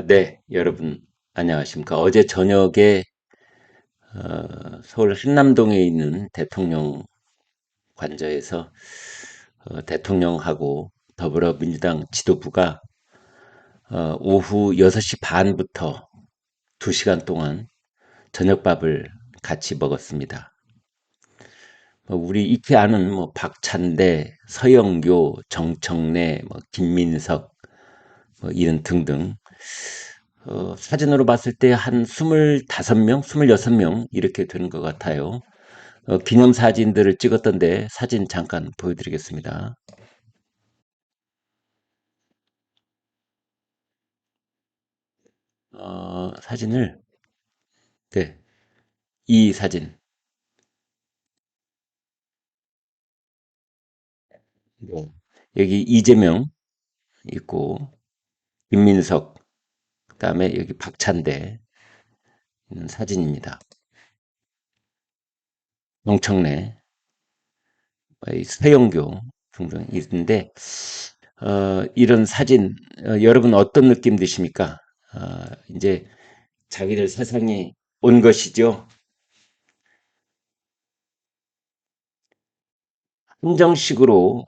네, 여러분, 안녕하십니까. 어제 저녁에, 서울 한남동에 있는 대통령 관저에서, 대통령하고 더불어민주당 지도부가, 오후 6시 반부터 2시간 동안 저녁밥을 같이 먹었습니다. 우리 익히 아는 박찬대, 서영교, 정청래, 김민석, 이런 등등, 사진으로 봤을 때 한 25명, 26명 이렇게 되는 것 같아요. 기념 사진들을 찍었던데 사진 잠깐 보여드리겠습니다. 사진을, 네, 이 사진. 네. 여기 이재명 있고, 김민석, 그다음에 여기 박찬대 있는 사진입니다. 정청래, 서영교 등등 있는데, 이런 사진, 여러분 어떤 느낌 드십니까? 이제 자기들 세상이 온 것이죠. 한정식으로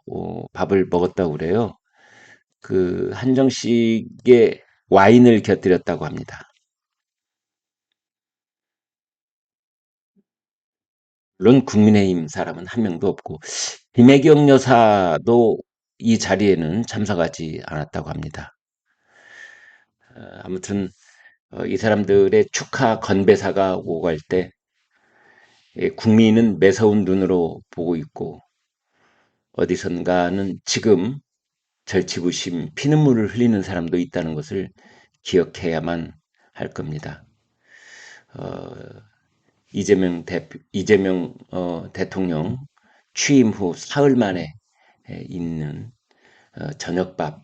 밥을 먹었다고 그래요. 그 한정식에 와인을 곁들였다고 합니다. 물론 국민의힘 사람은 한 명도 없고 김혜경 여사도 이 자리에는 참석하지 않았다고 합니다. 아무튼 이 사람들의 축하 건배사가 오고 갈 때 국민은 매서운 눈으로 보고 있고 어디선가는 지금 절치부심 피눈물을 흘리는 사람도 있다는 것을 기억해야만 할 겁니다. 어, 이재명 대통령 취임 후 사흘 만에 있는 저녁밥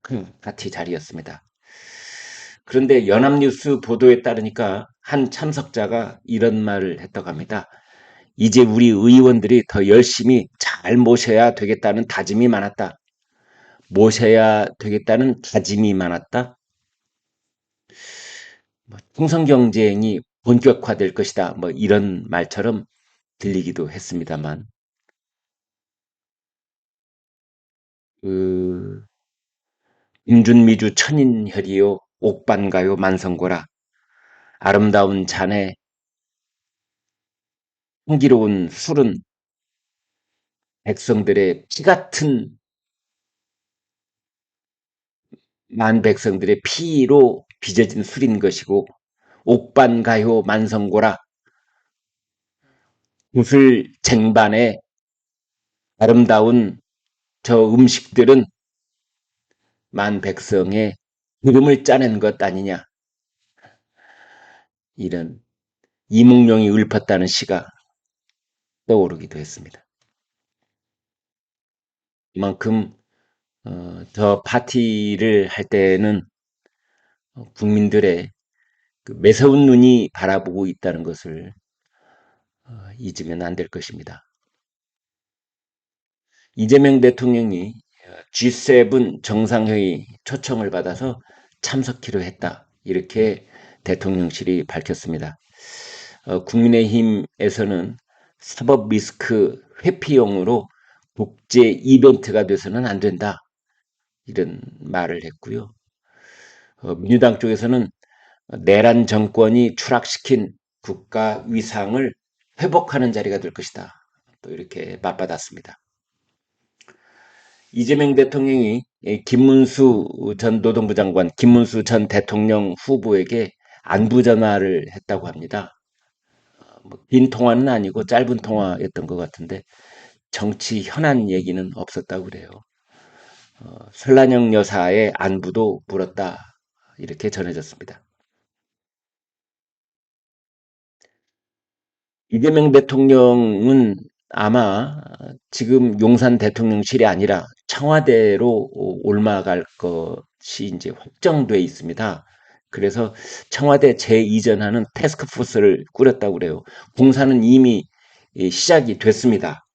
큰 파티 자리였습니다. 그런데 연합뉴스 보도에 따르니까 한 참석자가 이런 말을 했다고 합니다. 이제 우리 의원들이 더 열심히 잘 모셔야 되겠다는 다짐이 많았다. 모셔야 되겠다는 다짐이 많았다. 통선 경쟁이 본격화될 것이다. 이런 말처럼 들리기도 했습니다만, 그 임준미주 천인혈이요 옥반가요 만성고라 아름다운 잔에 향기로운 술은 백성들의 피 같은 만 백성들의 피로 빚어진 술인 것이고 옥반가요 만성고라 구슬 쟁반에 아름다운 저 음식들은 만 백성의 기름을 짜낸 것 아니냐 이런 이몽룡이 읊었다는 시가 떠오르기도 했습니다. 이만큼 저 파티를 할 때는 국민들의 그 매서운 눈이 바라보고 있다는 것을 잊으면 안 될 것입니다. 이재명 대통령이 G7 정상회의 초청을 받아서 참석키로 했다. 이렇게 대통령실이 밝혔습니다. 국민의힘에서는 사법 리스크 회피용으로 국제 이벤트가 돼서는 안 된다. 이런 말을 했고요. 민주당 쪽에서는 내란 정권이 추락시킨 국가 위상을 회복하는 자리가 될 것이다. 또 이렇게 맞받았습니다. 이재명 대통령이 김문수 전 노동부 장관, 김문수 전 대통령 후보에게 안부 전화를 했다고 합니다. 긴 통화는 아니고 짧은 통화였던 것 같은데 정치 현안 얘기는 없었다고 그래요. 설란영 여사의 안부도 물었다. 이렇게 전해졌습니다. 이재명 대통령은 아마 지금 용산 대통령실이 아니라 청와대로 옮아갈 것이 이제 확정돼 있습니다. 그래서 청와대 재이전하는 태스크포스를 꾸렸다고 그래요. 공사는 이미 시작이 됐습니다.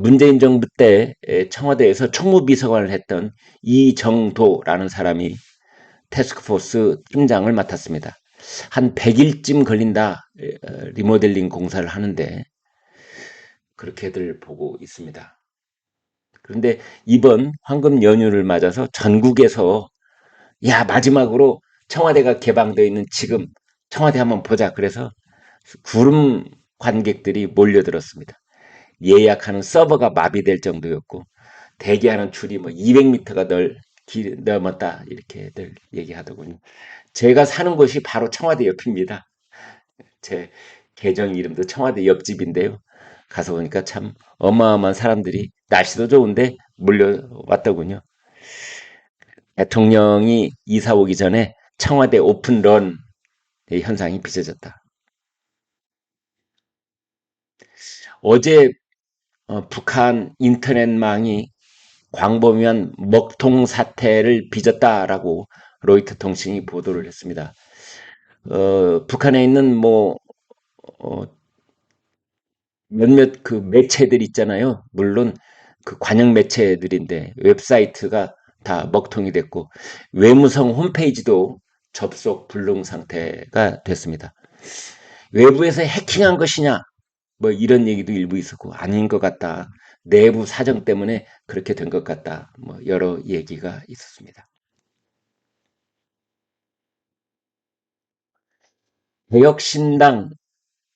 문재인 정부 때 청와대에서 총무비서관을 했던 이정도라는 사람이 태스크포스 팀장을 맡았습니다. 한 100일쯤 걸린다. 리모델링 공사를 하는데 그렇게들 보고 있습니다. 그런데 이번 황금 연휴를 맞아서 전국에서 야 마지막으로 청와대가 개방되어 있는 지금 청와대 한번 보자. 그래서 구름 관객들이 몰려들었습니다. 예약하는 서버가 마비될 정도였고 대기하는 줄이 뭐 200m가 넘었다 이렇게들 얘기하더군요. 제가 사는 곳이 바로 청와대 옆입니다. 제 계정 이름도 청와대 옆집인데요. 가서 보니까 참 어마어마한 사람들이 날씨도 좋은데 몰려왔더군요. 대통령이 이사 오기 전에 청와대 오픈런 현상이 빚어졌다. 어제 북한 인터넷망이 광범위한 먹통 사태를 빚었다라고 로이터 통신이 보도를 했습니다. 북한에 있는 어, 몇몇 그 매체들 있잖아요. 물론 그 관영 매체들인데 웹사이트가 다 먹통이 됐고 외무성 홈페이지도 접속 불능 상태가 됐습니다. 외부에서 해킹한 것이냐 뭐 이런 얘기도 일부 있었고 아닌 것 같다. 내부 사정 때문에 그렇게 된 것 같다. 뭐 여러 얘기가 있었습니다. 개혁신당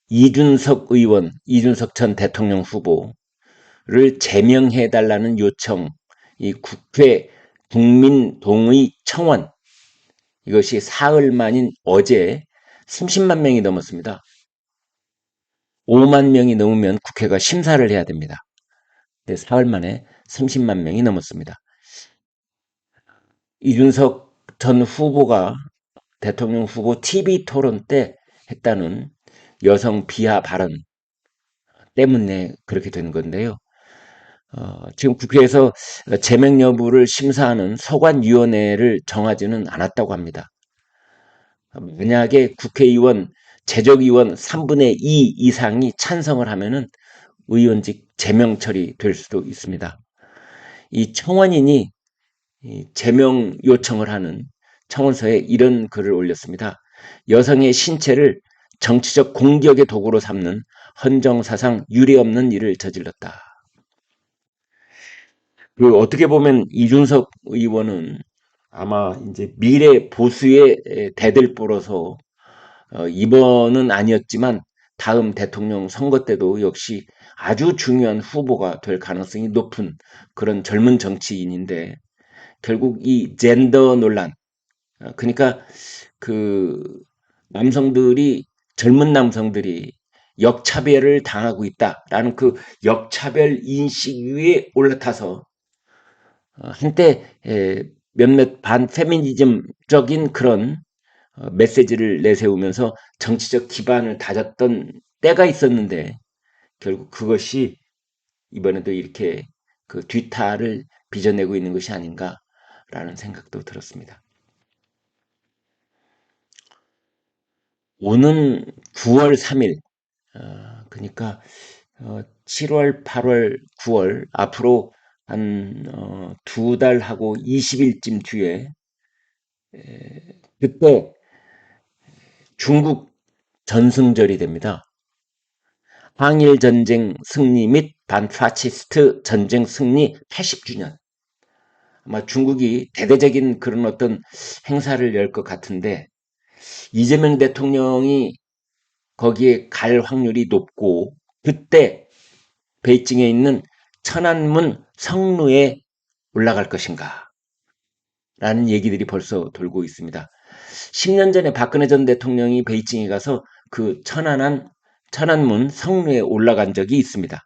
이준석 의원, 이준석 전 대통령 후보를 제명해달라는 요청, 이 국회 국민동의 청원, 이것이 사흘 만인 어제 30만 명이 넘었습니다. 5만 명이 넘으면 국회가 심사를 해야 됩니다. 근데 사흘 만에 30만 명이 넘었습니다. 이준석 전 후보가 대통령 후보 TV 토론 때 했다는 여성 비하 발언 때문에 그렇게 된 건데요. 지금 국회에서 제명 여부를 심사하는 소관위원회를 정하지는 않았다고 합니다. 만약에 국회의원, 재적의원 3분의 2 이상이 찬성을 하면은 의원직 제명 처리될 수도 있습니다. 이 청원인이 제명 요청을 하는 청원서에 이런 글을 올렸습니다. 여성의 신체를 정치적 공격의 도구로 삼는 헌정사상 유례없는 일을 저질렀다. 그 어떻게 보면 이준석 의원은 아마 이제 미래 보수의 대들보로서 이번은 아니었지만 다음 대통령 선거 때도 역시 아주 중요한 후보가 될 가능성이 높은 그런 젊은 정치인인데 결국 이 젠더 논란, 그러니까 그 남성들이 젊은 남성들이 역차별을 당하고 있다라는 그 역차별 인식 위에 올라타서 한때 몇몇 반페미니즘적인 그런 메시지를 내세우면서 정치적 기반을 다졌던 때가 있었는데 결국 그것이 이번에도 이렇게 그 뒤탈을 빚어내고 있는 것이 아닌가라는 생각도 들었습니다. 오는 9월 3일, 그러니까 7월, 8월, 9월 앞으로 한 두 달하고 20일쯤 뒤에 그때 중국 전승절이 됩니다. 항일 전쟁 승리 및 반파시스트 전쟁 승리 80주년. 아마 중국이 대대적인 그런 어떤 행사를 열 것 같은데 이재명 대통령이 거기에 갈 확률이 높고 그때 베이징에 있는 천안문 성루에 올라갈 것인가 라는 얘기들이 벌써 돌고 있습니다. 10년 전에 박근혜 전 대통령이 베이징에 가서 그 천안문 성루에 올라간 적이 있습니다.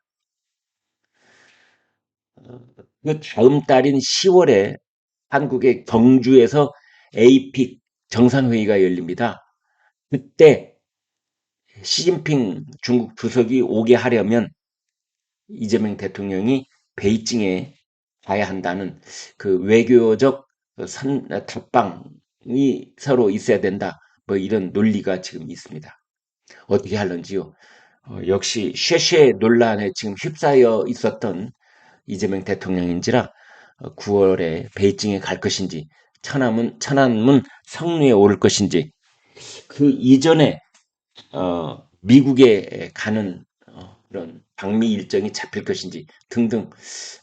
그 다음 달인 10월에 한국의 경주에서 에이픽 정상회의가 열립니다. 그때 시진핑 중국 주석이 오게 하려면 이재명 대통령이 베이징에 가야 한다는 그 외교적 탑방이 서로 있어야 된다. 뭐 이런 논리가 지금 있습니다. 어떻게 할런지요? 역시 쉐쉐 논란에 지금 휩싸여 있었던 이재명 대통령인지라 9월에 베이징에 갈 것인지 천안문 성리에 오를 것인지, 그 이전에 미국에 가는 그런 방미 일정이 잡힐 것인지 등등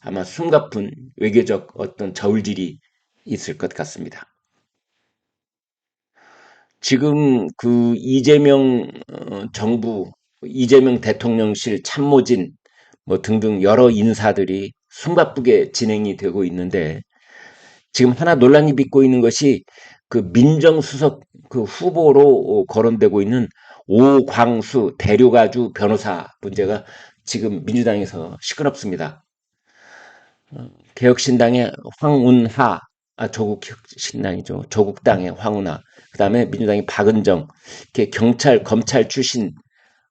아마 숨가쁜 외교적 어떤 저울질이 있을 것 같습니다. 지금 그 이재명 정부, 이재명 대통령실 참모진 뭐 등등 여러 인사들이 숨가쁘게 진행이 되고 있는데, 지금 하나 논란이 빚고 있는 것이 그 민정수석 그 후보로 거론되고 있는 오광수 대륙아주 변호사 문제가 지금 민주당에서 시끄럽습니다. 개혁신당의 황운하, 조국신당이죠. 조국당의 황운하, 그 다음에 민주당의 박은정, 이렇게 경찰, 검찰 출신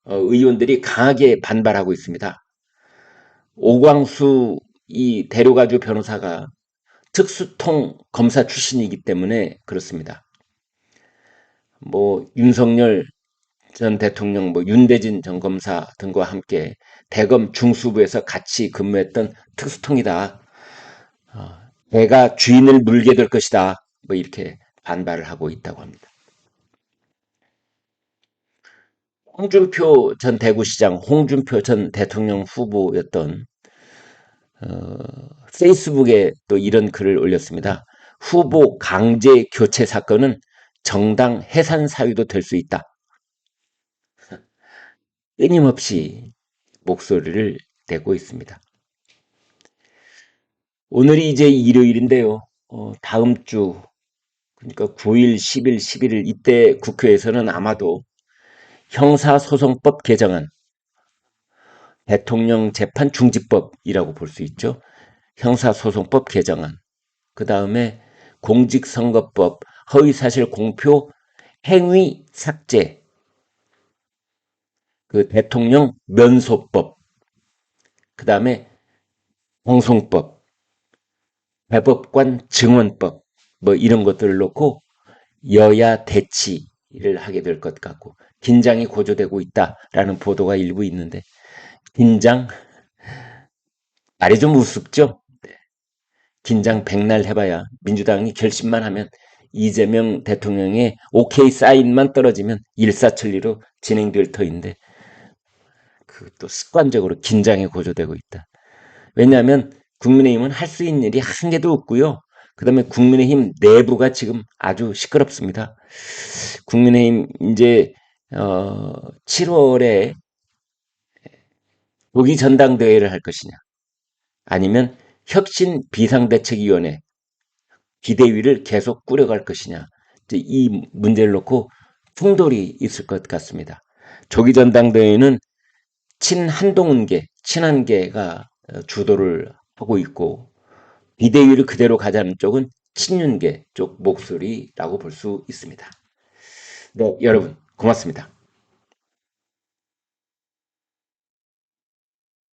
의원들이 강하게 반발하고 있습니다. 오광수 이 대륙아주 변호사가 특수통 검사 출신이기 때문에 그렇습니다. 뭐 윤석열 전 대통령, 뭐 윤대진 전 검사 등과 함께 대검 중수부에서 같이 근무했던 특수통이다. 내가 주인을 물게 될 것이다. 뭐 이렇게 반발을 하고 있다고 합니다. 홍준표 전 대구시장, 홍준표 전 대통령 후보였던 페이스북에 또 이런 글을 올렸습니다. 후보 강제 교체 사건은 정당 해산 사유도 될 수 있다. 끊임없이 목소리를 내고 있습니다. 오늘이 이제 일요일인데요. 다음 주, 그러니까 9일, 10일, 11일 이때 국회에서는 아마도 형사소송법 개정안, 대통령 재판 중지법이라고 볼 수 있죠. 형사소송법 개정안, 그 다음에 공직선거법, 허위사실 공표 행위 삭제, 그 대통령 면소법, 그 다음에 방송법, 대법관 증언법, 뭐 이런 것들을 놓고 여야 대치를 하게 될 것 같고, 긴장이 고조되고 있다라는 보도가 일부 있는데, 긴장, 말이 좀 우습죠? 긴장 백날 해봐야 민주당이 결심만 하면, 이재명 대통령의 오케이 사인만 떨어지면 일사천리로 진행될 터인데, 그 또 습관적으로 긴장이 고조되고 있다. 왜냐하면 국민의힘은 할 수 있는 일이 한 개도 없고요. 그 다음에 국민의힘 내부가 지금 아주 시끄럽습니다. 국민의힘 이제 7월에 조기 전당대회를 할 것이냐, 아니면 혁신 비상대책위원회 비대위를 계속 꾸려갈 것이냐, 이제 이 문제를 놓고 충돌이 있을 것 같습니다. 조기 전당대회는 친한동훈계, 친한계가 주도를 하고 있고, 비대위를 그대로 가자는 쪽은 친윤계 쪽 목소리라고 볼 수 있습니다. 네, 여러분 고맙습니다.